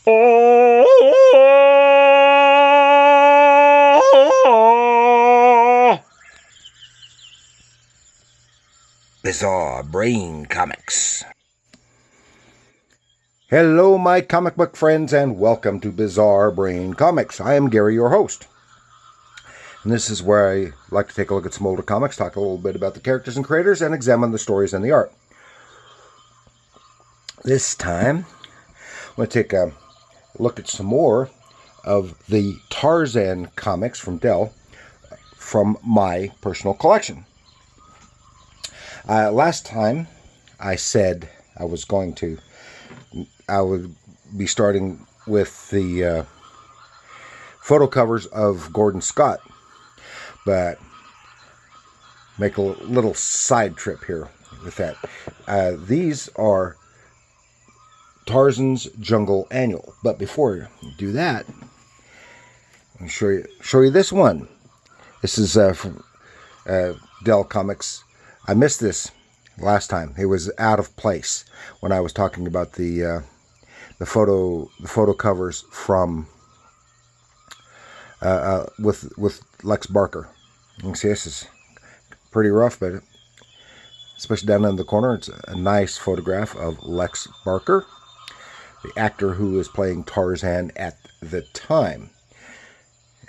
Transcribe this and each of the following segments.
Bizarre Brain Comics. Hello, my comic book friends, and welcome to Bizarre Brain Comics. I am Gary, your host. And this is where I like to take a look at some older comics, talk a little bit about the characters and creators, and examine the stories and the art. This time, I'm going to take a look at some more of the Tarzan comics from Dell from my personal collection. Last time I said I would be starting with the photo covers of Gordon Scott, but make a little side trip here with that. These are Tarzan's Jungle Annual, but before you do that, I'll show you this one. This is from Dell Comics. I missed this last time. It was out of place when I was talking about the photo covers from with Lex Barker. You can see this is pretty rough, but especially down in the corner, it's a nice photograph of Lex Barker, the actor who was playing Tarzan at the time.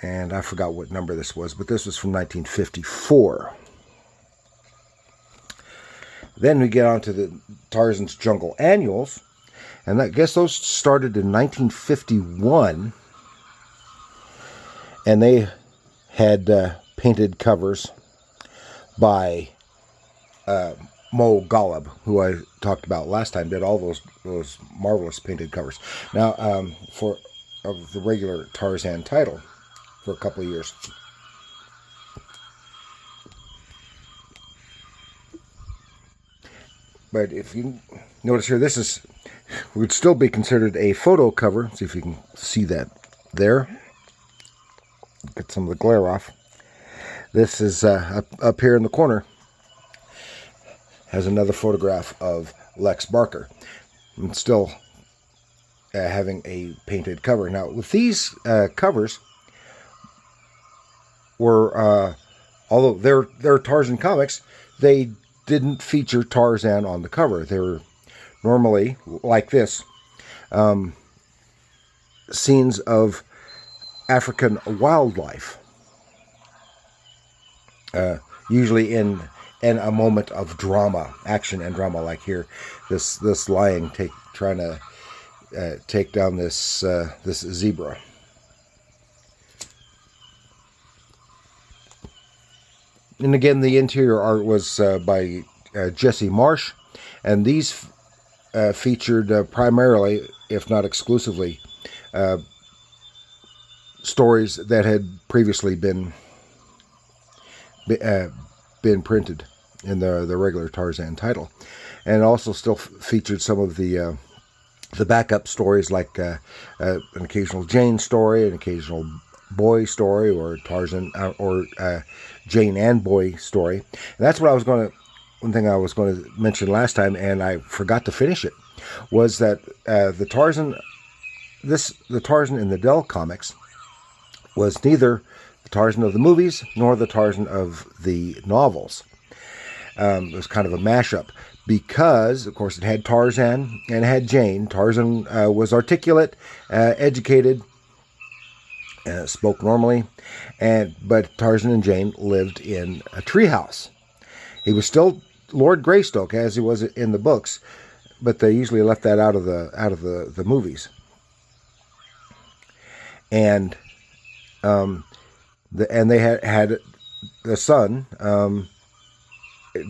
And I forgot what number this was, but this was from 1954. Then we get on to the Tarzan's Jungle Annuals, and I guess those started in 1951, and they had painted covers by Mo Golub, who I talked about last time, did all those marvelous painted covers. Now, for the regular Tarzan title for a couple of years. But if you notice here, this would still be considered a photo cover. See if you can see that there. Get some of the glare off. This is up here in the corner. Has another photograph of Lex Barker. And still having a painted cover. Now, with these covers, were although they're Tarzan comics, they didn't feature Tarzan on the cover. They were normally, like this, scenes of African wildlife, usually in a moment of drama, action and drama, like here, this lion trying to take down this zebra. And again, the interior art was by Jesse Marsh, and these featured primarily, if not exclusively, stories that had previously been printed in the regular Tarzan title, and also still featured some of the backup stories, like an occasional Jane story, an occasional Boy story, or Tarzan or Jane and Boy story. And that's what one thing I was going to mention last time, and I forgot to finish it, was that the Tarzan in the Dell comics was neither the Tarzan of the movies nor the Tarzan of the novels. It was kind of a mashup, because, of course, it had Tarzan and it had Jane. Tarzan was articulate, educated, spoke normally, but Tarzan and Jane lived in a treehouse. He was still Lord Greystoke, as he was in the books, but they usually left that out of the movies. And they had the son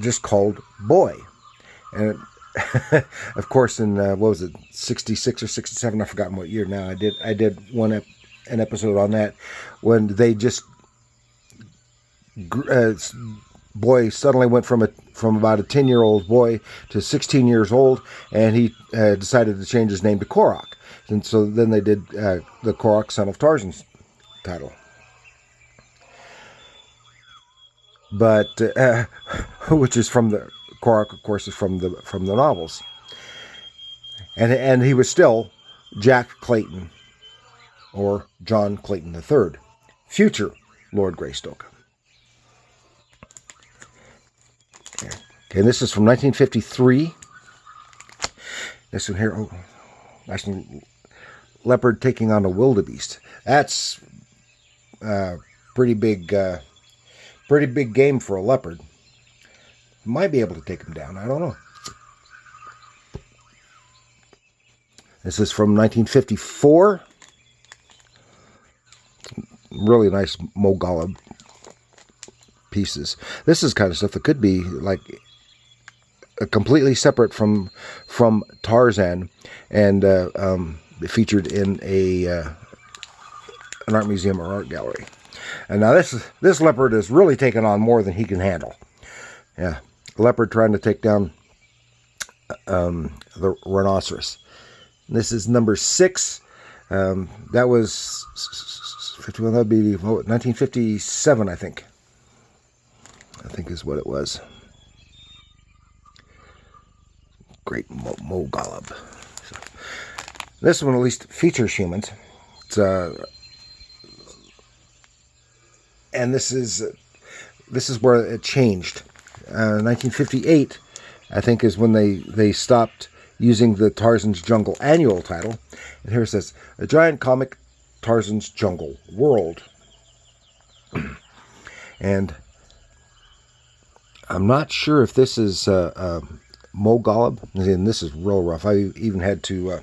just called Boy, and of course in what was it, 66 or 67? I've forgotten what year now. I did an episode on that, when they just Boy suddenly went from about a 10-year-old boy to 16 years old, and he decided to change his name to Korok, and so then they did the Korok, Son of Tarzan's title. But which is from the Korok, of course, is from the novels, and he was still Jack Clayton, or John Clayton III, future Lord Greystoke. Okay, and this is from 1953. This one here, oh, nice leopard taking on a wildebeest. That's pretty big game for a leopard. Might be able to take him down. I don't know. This is from 1954. Really nice Mogala pieces. This is kind of stuff that could be like completely separate from Tarzan, and featured in an art museum or art gallery. And now this leopard is really taking on more than he can handle. Yeah, leopard trying to take down the rhinoceros. This is number 6. That was 51. That'd be 1957, I think. I think is what it was. Great Mogala. So, this one at least features humans. It's, and this is where it changed. 1958, I think, is when they stopped using the Tarzan's Jungle annual title. And here it says, a giant comic, Tarzan's Jungle World. And I'm not sure if this is Mogala, and this is real rough. I even had to,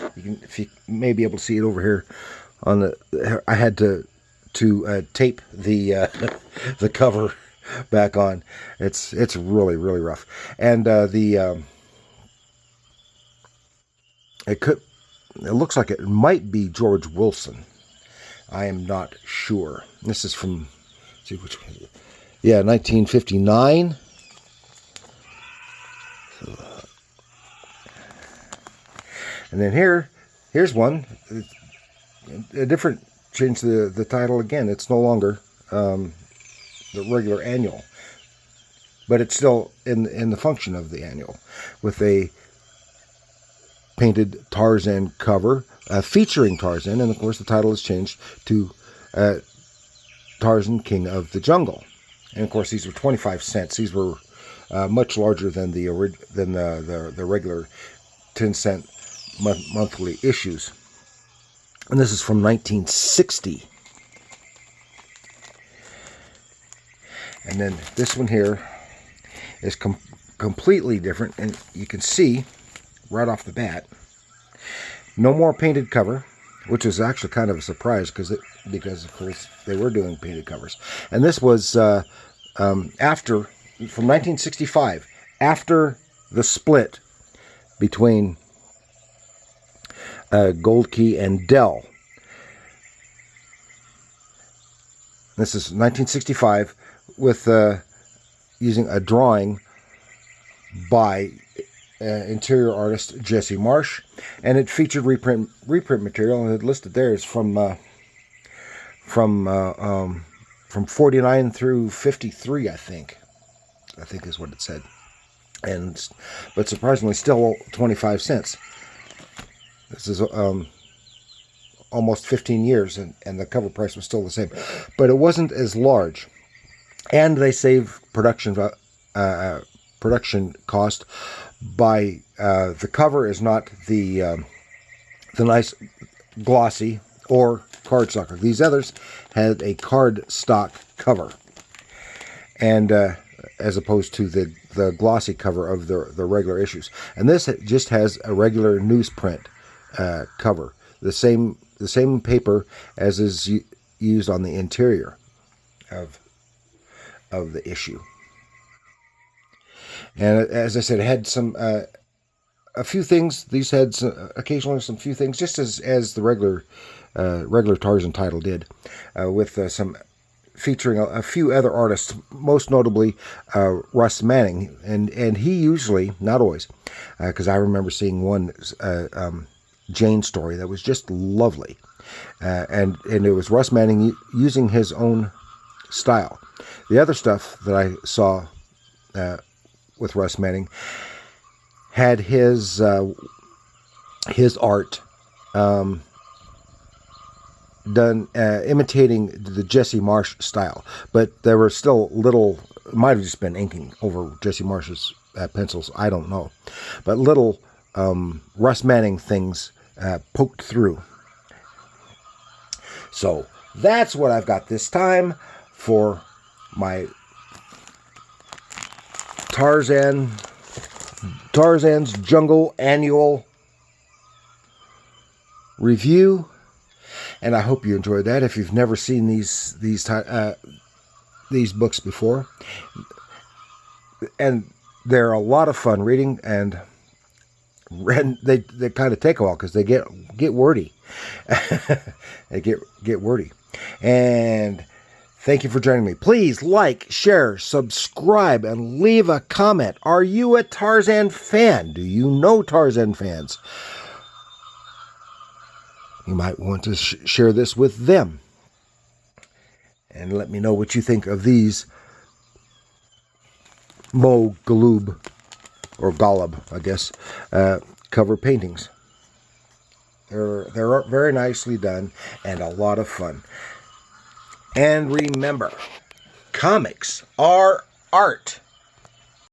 if you may be able to see it over here, I had to tape the the cover back on. It's really rough, and it looks like it might be George Wilson. I am not sure. This is from, let's see which one is it? Yeah, 1959. And then here's one. A different, change the title again. It's no longer the regular annual, but it's still in the function of the annual, with a painted Tarzan cover featuring Tarzan, and of course the title has changed to Tarzan, King of the Jungle. And of course these were 25 cents. These were much larger than the regular 10-cent monthly issues. And this is from 1960. And then this one here is completely different, and you can see right off the bat, no more painted cover, which is actually kind of a surprise because of course they were doing painted covers. And this was after, from 1965, after the split between Gold Key and Dell. This is 1965 with using a drawing by interior artist Jesse Marsh, and it featured reprint material, and it listed there is from 49 through 53, I think is what it said. But surprisingly still 25 cents. This is almost 15 years, and the cover price was still the same, but it wasn't as large, and they save production cost by the cover is not the nice glossy or cardstock. These others had a cardstock cover, and as opposed to the glossy cover of the regular issues. And this just has a regular newsprint cover, the same paper as is used on the interior of the issue. And as I said, it had a few things. These had occasionally some few things, just as the regular Tarzan title did, with some featuring a few other artists, most notably Russ Manning, and he usually, not always, because I remember seeing one Jane story that was just lovely, and it was Russ Manning using his own style. The other stuff that I saw with Russ Manning had his art done imitating the Jesse Marsh style, but there were still little, might have just been inking over Jesse Marsh's pencils, I don't know, but little Russ Manning things poked through. So that's what I've got this time for my Tarzan's Jungle Annual Review. And I hope you enjoyed that. If you've never seen these books before, and they're a lot of fun reading, and they kind of take a while because they get wordy. They get wordy. And thank you for joining me. Please like, share, subscribe, and leave a comment. Are you a Tarzan fan? Do you know Tarzan fans? You might want to share this with them. And let me know what you think of these Mo Galoob, or Golub, I guess, cover paintings. They're very nicely done and a lot of fun. And remember, comics are art.